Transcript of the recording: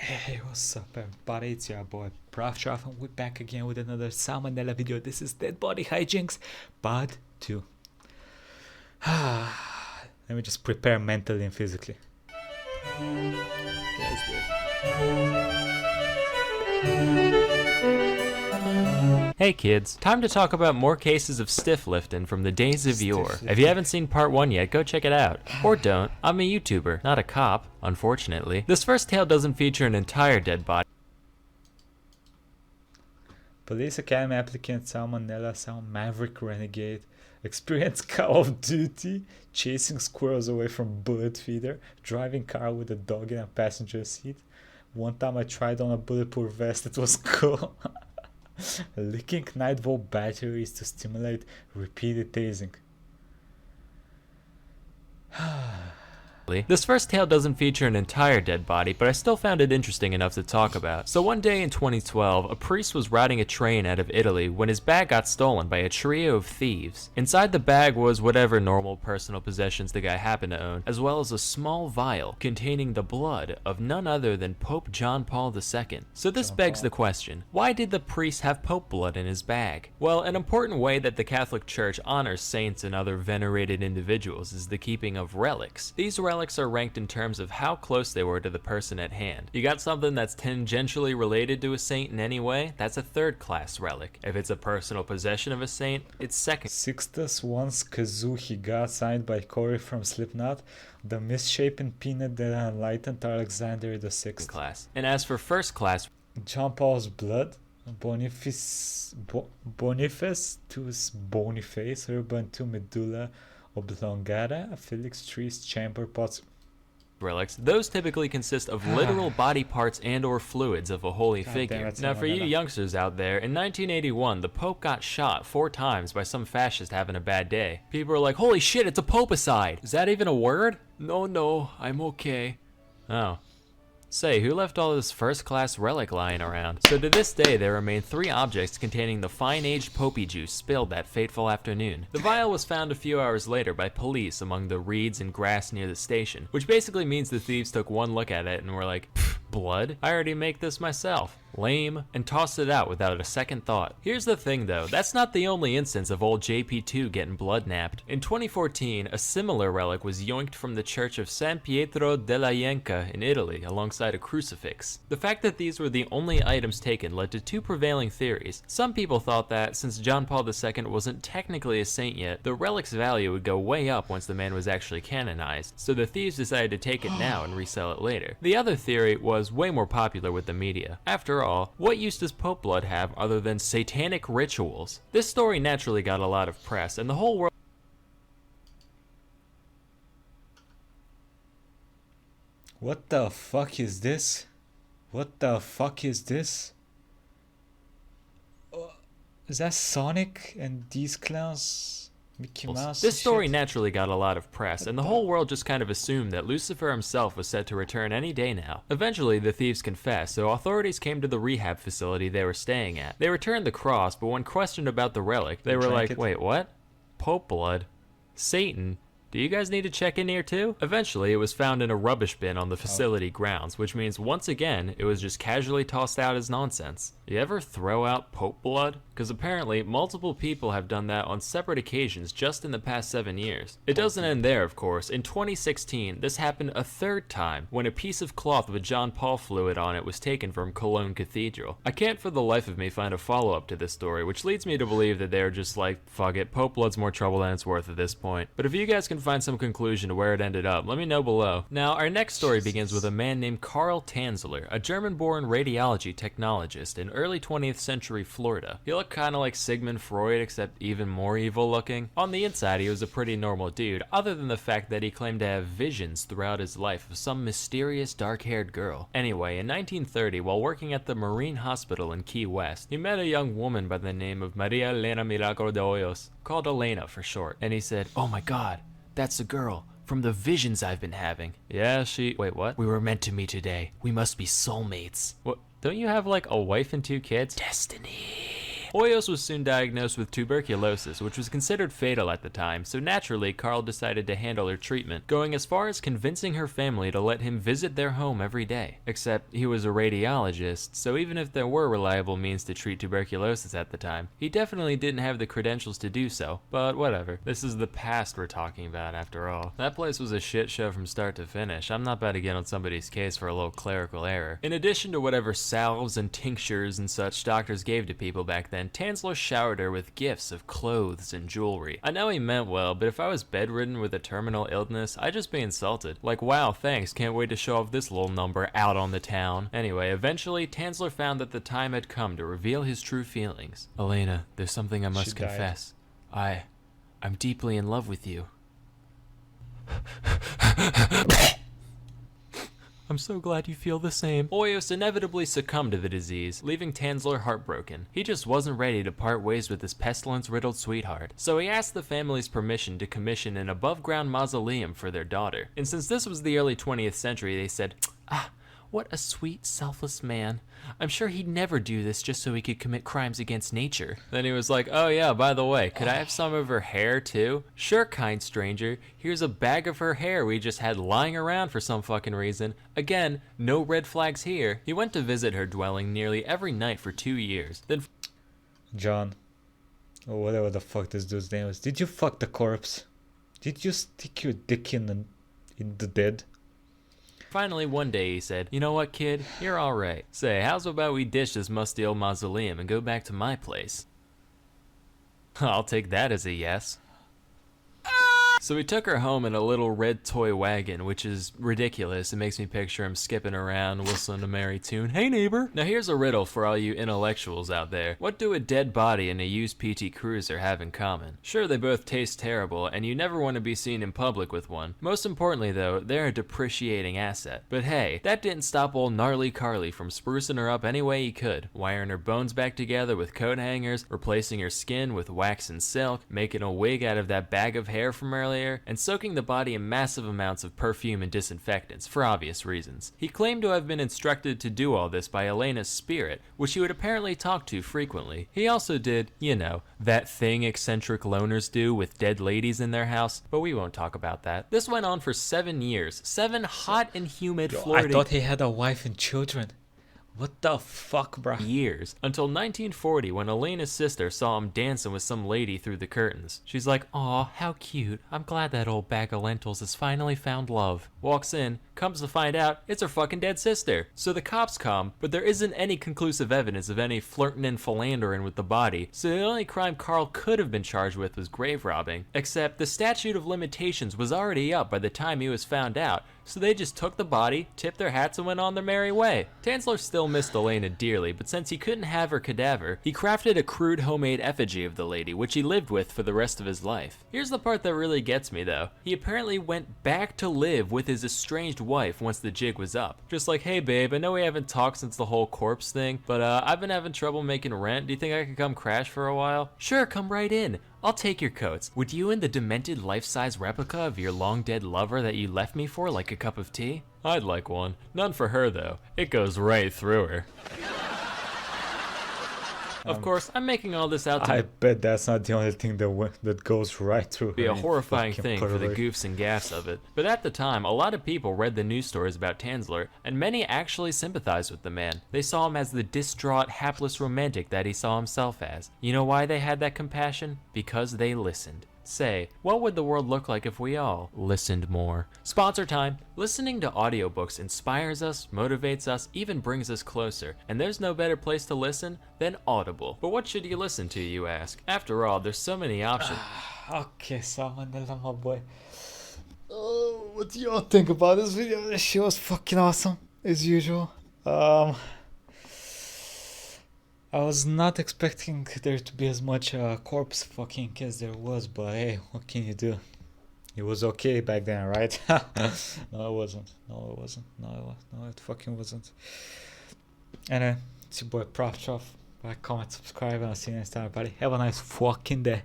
Hey, what's up everybody, it's your boy Proftrof and we're back again with another Nella video. This is Dead Body Hijinks Part 2. Let me just prepare mentally and physically. Guys, Hey kids, time to talk about more cases of stiff lifting from the days of yore. If you haven't seen part 1 yet, go check it out. Or don't. I'm a YouTuber, not a cop, unfortunately. This first tale doesn't feature an entire dead body. Police Academy applicant Salmonella Maverick Renegade experienced Call of Duty, chasing squirrels away from bullet feeder, driving car with a dog in a passenger seat. One time I tried on a bulletproof vest, it was cool. Licking 9-volt batteries to stimulate repeated tasing. This first tale doesn't feature an entire dead body, but I still found it interesting enough to talk about. So one day in 2012, a priest was riding a train out of Italy when his bag got stolen by a trio of thieves. Inside the bag was whatever normal personal possessions the guy happened to own, as well as a small vial containing the blood of none other than Pope John Paul II. So this begs the question, why did the priest have Pope blood in his bag? Well, an important way that the Catholic Church honors saints and other venerated individuals is the keeping of relics. These relics are ranked in terms of how close they were to the person at hand. You got something that's tangentially related to a saint in any way, that's a third-class relic. If it's a personal possession of a saint, it's second. Sixtus once kazoo he got signed by Corey from Slipknot, the misshapen peanut that enlightened Alexander VI. Class. And as for first class, John Paul's blood, Boniface urban to medulla oblongata, Felix trees, chamber pots. Relics, those typically consist of literal body parts and or fluids of a holy figure. Now for you youngsters out there, in 1981 the Pope got shot 4 times by some fascist having a bad day. People are like, holy shit, it's a popicide! Is that even a word? No, I'm okay. Oh. Say, who left all this first-class relic lying around? So to this day, there remain 3 objects containing the fine-aged poppy juice spilled that fateful afternoon. The vial was found a few hours later by police among the reeds and grass near the station, which basically means the thieves took one look at it and were like, blood? I already make this myself. Lame, and tossed it out without a second thought. Here's the thing though, that's not the only instance of old JP2 getting blood napped. In 2014, a similar relic was yoinked from the church of San Pietro della Ienca in Italy alongside a crucifix. The fact that these were the only items taken led to 2 prevailing theories. Some people thought that, since John Paul II wasn't technically a saint yet, the relic's value would go way up once the man was actually canonized, so the thieves decided to take it now and resell it later. The other theory was way more popular with the media. After all, what use does Pope blood have other than satanic rituals? This story naturally got a lot of press, and the whole world. What the fuck is this? What the fuck is this? Is that Sonic and these clowns? Mickey Mouse? This story naturally got a lot of press, and the whole world just kind of assumed that Lucifer himself was set to return any day now. Eventually, the thieves confessed, so authorities came to the rehab facility they were staying at. They returned the cross, but when questioned about the relic, they were like, wait, what? Pope blood? Satan? Do you guys need to check in here too? Eventually, it was found in a rubbish bin on the facility grounds, which means once again, it was just casually tossed out as nonsense. You ever throw out Pope blood? Because apparently, multiple people have done that on separate occasions just in the past 7 years. It doesn't end there, of course. In 2016, this happened a 3rd time when a piece of cloth with John Paul fluid on it was taken from Cologne Cathedral. I can't for the life of me find a follow-up to this story, which leads me to believe that they're just like, fuck it, Pope blood's more trouble than it's worth at this point. But if you guys can find some conclusion to where it ended up, let me know below. Now, our next story begins with a man named Karl Tanzler, a German-born radiology technologist in early 20th century Florida. He looked kind of like Sigmund Freud, except even more evil looking. On the inside, he was a pretty normal dude, other than the fact that he claimed to have visions throughout his life of some mysterious dark-haired girl. Anyway, in 1930, while working at the Marine Hospital in Key West, he met a young woman by the name of Maria Elena Milagro de Hoyos, called Elena for short, and he said, "Oh my god, that's the girl from the visions I've been having." Yeah, wait, what? "We were meant to meet today. We must be soulmates." What? Don't you have like a wife and 2 kids? Destiny. Hoyos was soon diagnosed with tuberculosis, which was considered fatal at the time, so naturally Karl decided to handle her treatment, going as far as convincing her family to let him visit their home every day. Except he was a radiologist, so even if there were reliable means to treat tuberculosis at the time, he definitely didn't have the credentials to do so. But whatever, this is the past we're talking about after all. That place was a shit show from start to finish. I'm not about to get on somebody's case for a little clerical error. In addition to whatever salves and tinctures and such doctors gave to people back then, Tanzler showered her with gifts of clothes and jewelry. I know he meant well, but if I was bedridden with a terminal illness, I'd just be insulted. Like, wow, thanks, can't wait to show off this little number out on the town. Anyway, eventually, Tanzler found that the time had come to reveal his true feelings. Elena, there's something I must confess. I'm deeply in love with you. I'm so glad you feel the same. Hoyos inevitably succumbed to the disease, leaving Tanzler heartbroken. He just wasn't ready to part ways with his pestilence-riddled sweetheart, so he asked the family's permission to commission an above-ground mausoleum for their daughter. And since this was the early 20th century, they said, what a sweet, selfless man. I'm sure he'd never do this just so he could commit crimes against nature. Then he was like, oh yeah, by the way, could I have some of her hair too? Sure, kind stranger. Here's a bag of her hair we just had lying around for some fucking reason. Again, no red flags here. He went to visit her dwelling nearly every night for 2 years. Then John, or whatever the fuck this dude's name is, did you fuck the corpse? Did you stick your dick in the dead? finally, one day he said, you know what, kid? You're alright. Say, how's about we ditch this musty old mausoleum and go back to my place? I'll take that as a yes. So he took her home in a little red toy wagon, which is ridiculous. It makes me picture him skipping around, whistling a merry tune. Hey neighbor! Now here's a riddle for all you intellectuals out there. What do a dead body and a used PT Cruiser have in common? Sure, they both taste terrible, and you never want to be seen in public with one. Most importantly though, they're a depreciating asset. But hey, that didn't stop old gnarly Carly from sprucing her up any way he could, wiring her bones back together with coat hangers, replacing her skin with wax and silk, making a wig out of that bag of hair from earlier, and soaking the body in massive amounts of perfume and disinfectants, for obvious reasons. He claimed to have been instructed to do all this by Elena's spirit, which he would apparently talk to frequently. He also did, you know, that thing eccentric loners do with dead ladies in their house, but we won't talk about that. This went on for 7 years. 7 hot and humid Florida I thought he had a wife and children. What the fuck, bro? Years. Until 1940, when Elena's sister saw him dancing with some lady through the curtains. She's like, aw, how cute. I'm glad that old bag of lentils has finally found love. Walks in, comes to find out it's her fucking dead sister. So the cops come, but there isn't any conclusive evidence of any flirting and philandering with the body, so the only crime Karl could have been charged with was grave robbing. Except the statute of limitations was already up by the time he was found out, so they just took the body, tipped their hats, and went on their merry way. Tanzler still missed Elena dearly, but since he couldn't have her cadaver, he crafted a crude homemade effigy of the lady, which he lived with for the rest of his life. Here's the part that really gets me though. He apparently went back to live with his estranged wife once the jig was up. Just like, hey babe, I know we haven't talked since the whole corpse thing, but I've been having trouble making rent. Do you think I could come crash for a while? Sure, come right in. I'll take your coats. Would you and the demented life-size replica of your long-dead lover that you left me for like a cup of tea? I'd like one. None for her, though. It goes right through her. Of course, I'm making all this out to I bet that's not the only thing that goes right through be her, a horrifying fucking thing for the pervert. goofs and gaffs of it. But at the time, a lot of people read the news stories about Tanzler, and many actually sympathized with the man. They saw him as the distraught, hapless romantic that he saw himself as. You know why they had that compassion? Because they listened. Say, what would the world look like if we all listened more? Sponsor time! Listening to audiobooks inspires us, motivates us, even brings us closer, and there's no better place to listen than Audible. But what should you listen to, you ask? After all, there's so many options. Okay, so Nella, my boy. Oh, what do y'all think about this video? This shit was fucking awesome, as usual. I was not expecting there to be as much corpse fucking as there was, but hey, what can you do? It was okay back then, right? No, it wasn't. No, it wasn't. No, it fucking wasn't. Anyway, it's your boy Proftrof. Like, comment, subscribe, and I'll see you next time, everybody. Have a nice fucking day.